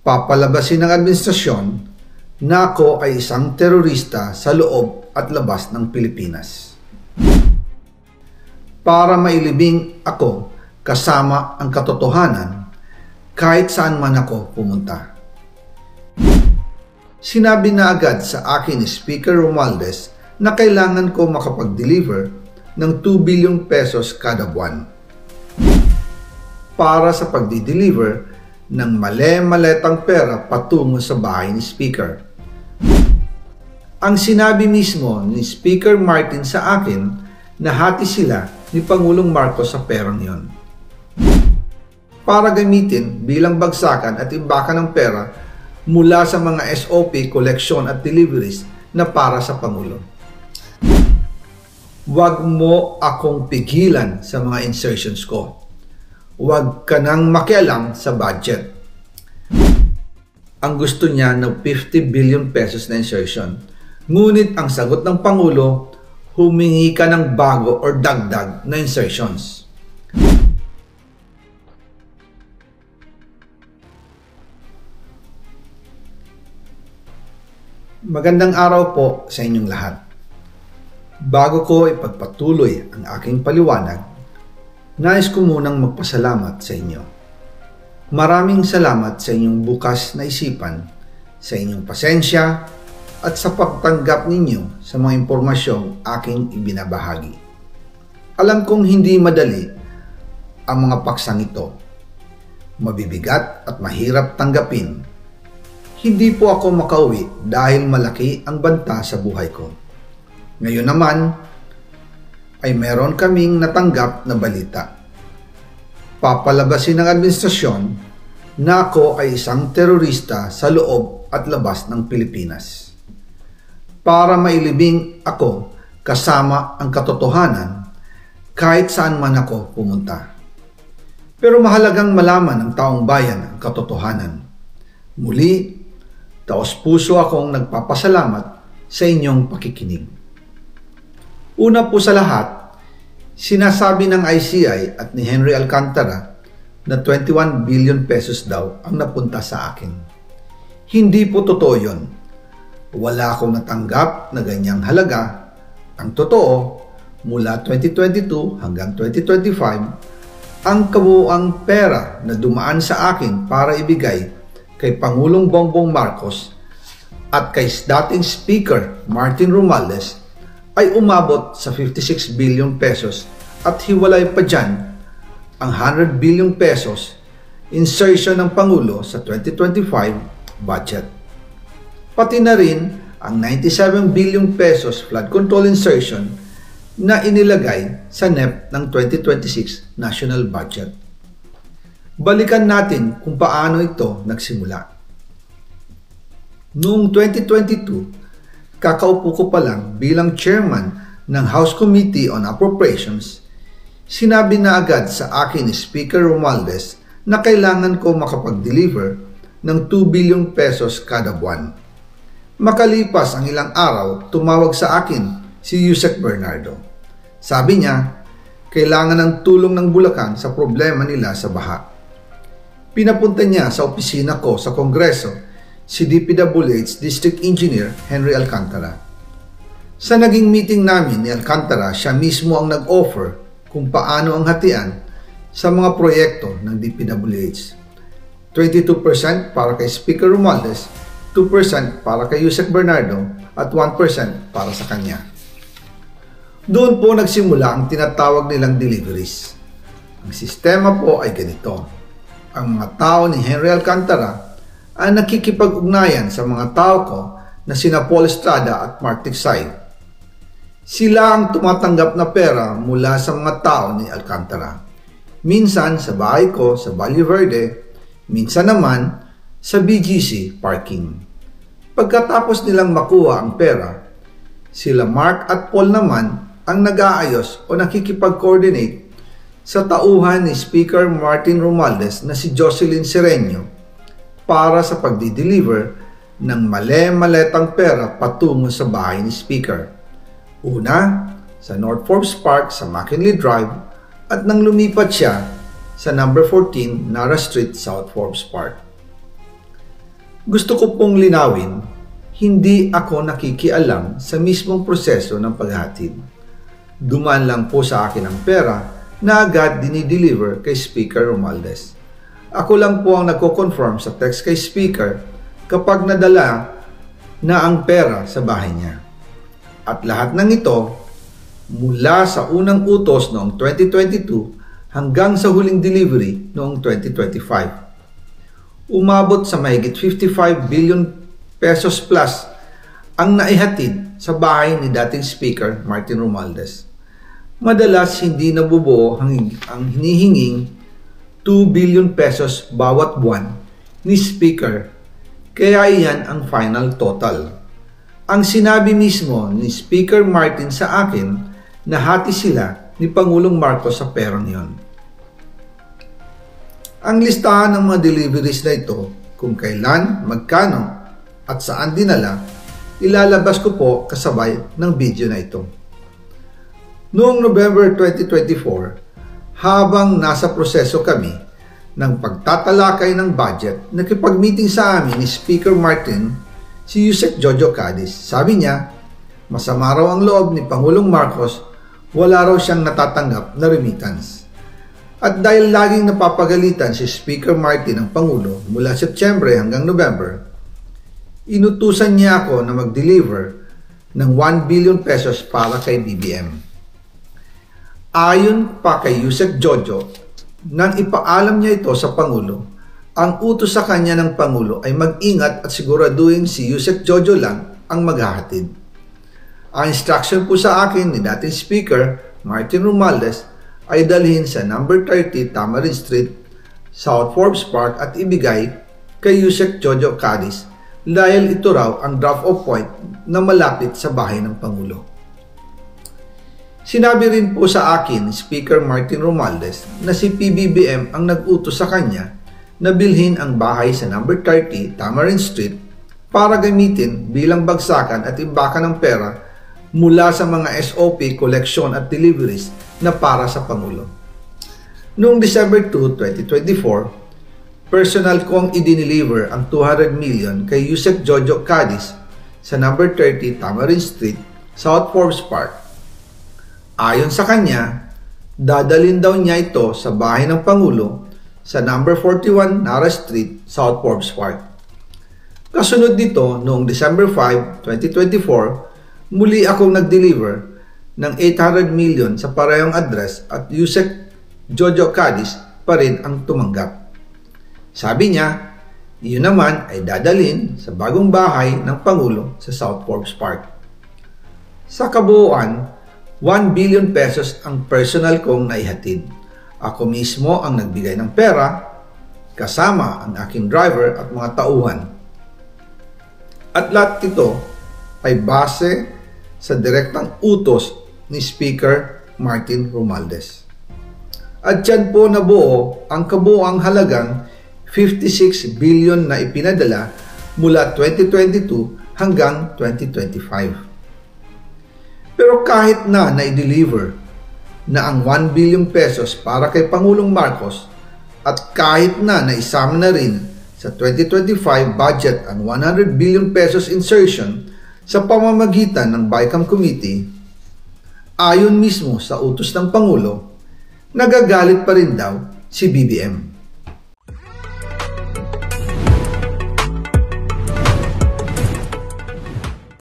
Papalabasin ng administrasyon na ako ay isang terorista sa loob at labas ng Pilipinas. Para mailibing ako kasama ang katotohanan kahit saan man ako pumunta. Sinabi na agad sa akin ni Speaker Romualdez na kailangan ko makapag-deliver ng 2 billion pesos kada buwan para sa pagdi-deliver ng male-maletang pera patungo sa bahay ni Speaker. Ang sinabi mismo ni Speaker Martin sa akin na hati sila ni Pangulong Marcos sa perang yon para gamitin bilang bagsakan at imbakan ng pera mula sa mga SOP, collection at deliveries na para sa Pangulo. Huwag mo akong pigilan sa mga insertions ko. Huwag ka nang makialam sa budget. Ang gusto niya ng 50 billion pesos na insertion. Ngunit ang sagot ng Pangulo, humingi ka ng bago or dagdag na insertions. Magandang araw po sa inyong lahat. Bago ko ipagpatuloy ang aking paliwanag, nais ko munang magpasalamat sa inyo. Maraming salamat sa inyong bukas na isipan, sa inyong pasensya, at sa pagtanggap ninyo sa mga impormasyong aking ibinabahagi. Alam kong hindi madali ang mga paksang ito. Mabibigat at mahirap tanggapin. Hindi po ako makauwi dahil malaki ang banta sa buhay ko. Ngayon naman ay meron kaming natanggap na balita. Papalabasin ng administrasyon na ako ay isang terorista sa loob at labas ng Pilipinas. Para mailibing ako kasama ang katotohanan kahit saan man ako pumunta. Pero mahalagang malaman ng taong bayan ang katotohanan. Muli, taos-puso akong nagpapasalamat sa inyong pakikinig. Una po sa lahat, sinasabi ng ICI at ni Henry Alcantara na 21 billion pesos daw ang napunta sa akin. Hindi po totoo yun. Wala akong natanggap na ganyang halaga. Ang totoo, mula 2022 hanggang 2025, ang kabuuang pera na dumaan sa akin para ibigay kay Pangulong Bongbong Marcos at kay dating Speaker Martin Romualdez ay umabot sa 56 billion pesos at hiwalay pa dyan ang 100 billion pesos insertion ng Pangulo sa 2025 budget. Pati na rin ang 97 billion pesos flood control insertion na inilagay sa NEP ng 2026 national budget. Balikan natin kung paano ito nagsimula. Noong 2022, kakaupo ko pa lang bilang chairman ng House Committee on Appropriations, sinabi na agad sa akin ni Speaker Romualdez na kailangan ko makapag-deliver ng 2 billion pesos kada buwan. Makalipas ang ilang araw, tumawag sa akin si Yusek Bernardo. Sabi niya, kailangan ng tulong ng Bulacan sa problema nila sa baha. Pinapunta niya sa opisina ko sa Kongreso si DPWH District Engineer Henry Alcantara. Sa naging meeting namin ni Alcantara, siya mismo ang nag-offer kung paano ang hatian sa mga proyekto ng DPWH. 22% para kay Speaker Romualdez, 2% para kay Yusek Bernardo at 1% para sa kanya. Doon po nagsimula ang tinatawag nilang deliveries. Ang sistema po ay ganito. Ang mga tao ni Henry Alcantara ang nakikipag-ugnayan sa mga tao ko na sina Paul Estrada at Mark Tiksay. Sila ang tumatanggap na pera mula sa mga tao ni Alcantara. Minsan sa bahay ko sa Valle Verde, minsan naman sa BGC parking. Pagkatapos nilang makuha ang pera, sila Mark at Paul naman ang nag-aayos o nakikipag-coordinate sa tauhan ni Speaker Martin Romualdez na si Jocelyn Sereno para sa pagdi-deliver ng male-maletang pera patungo sa bahay ni Speaker. Una, sa North Forbes Park sa McKinley Drive at nang lumipat siya sa number 14 Nara Street, South Forbes Park. Gusto ko pong linawin, hindi ako nakikialam sa mismong proseso ng paghatid. Dumaan lang po sa akin ang pera na agad dinideliver kay Speaker Romualdez. Ako lang po ang nagko-confirm sa text kay Speaker kapag nadala na ang pera sa bahay niya. At lahat ng ito, mula sa unang utos noong 2022 hanggang sa huling delivery noong 2025. Umabot sa mahigit 55 billion pesos plus ang naihatid sa bahay ni dating Speaker Martin Romualdez. Madalas hindi nabubuo ang hinihinging 2 billion pesos bawat buwan ni Speaker, kaya iyan ang final total. Ang sinabi mismo ni Speaker Martin sa akin na hati sila ni Pangulong Marcos sa perang yon. Ang listahan ng mga deliveries na ito, kung kailan, magkano, at saan dinala, ilalabas ko po kasabay ng video na ito. Noong November 2024, habang nasa proseso kami ng pagtatalakay ng budget, nakipag-meeting sa amin ni Speaker Martin si Yusek Jojo Cadiz. Sabi niya, masama raw ang loob ni Pangulong Marcos, wala raw siyang natatanggap na remittance. At dahil laging napapagalitan si Speaker Martin ng Pangulo mula Setyembre hanggang November, inutusan niya ako na mag-deliver ng 1 billion pesos para kay BBM. Ayon pa kay Yusek Jojo, nang ipaalam niya ito sa Pangulo, ang utos sa kanya ng Pangulo ay mag-ingat at siguraduhin si Yusek Jojo lang ang maghahatid. Ang instruction po sa akin ni dating Speaker Martin Romualdez ay dalhin sa number 30 Tamarind Street, South Forbes Park at ibigay kay Yusek Jojo Cadiz dahil ito raw ang drop-off point na malapit sa bahay ng Pangulo. Sinabi rin po sa akin ni Speaker Martin Romualdez na si PBBM ang nag-utos sa kanya na bilhin ang bahay sa number 30 Tamarind Street para gamitin bilang bagsakan at imbakan ng pera mula sa mga SOP, collection at deliveries na para sa Pangulo. Noong December 2, 2024, personal kong i-deliver ang 200 million kay Yusek Jojo Cadiz sa number 30 Tamarind Street, South Forbes Park. Ayon sa kanya, dadalhin daw niya ito sa bahay ng Pangulo sa number 41 Nara Street, South Forbes Park. Kasunod nito, noong December 5, 2024, muli akong nag-deliver ng 800 million sa parehong address at Yusek Jojo Cadiz pa rin ang tumanggap. Sabi niya, iyon naman ay dadalhin sa bagong bahay ng Pangulo sa South Forbes Park. Sa kabuuan, 1 billion pesos ang personal kong naihatid. Ako mismo ang nagbigay ng pera, kasama ang aking driver at mga tauhan. At lahat ito ay base sa direktang utos ni Speaker Martin Romualdez. At yan po nabuo ang kabuuang halagang 56 billion na ipinadala mula 2022 hanggang 2025. Pero kahit na na-deliver na ang 1 billion pesos para kay Pangulong Marcos at kahit na naisama na rin sa 2025 budget ang 100 billion pesos insertion sa pamamagitan ng BICAM Committee, ayon mismo sa utos ng Pangulo, nagagalit pa rin daw si BBM.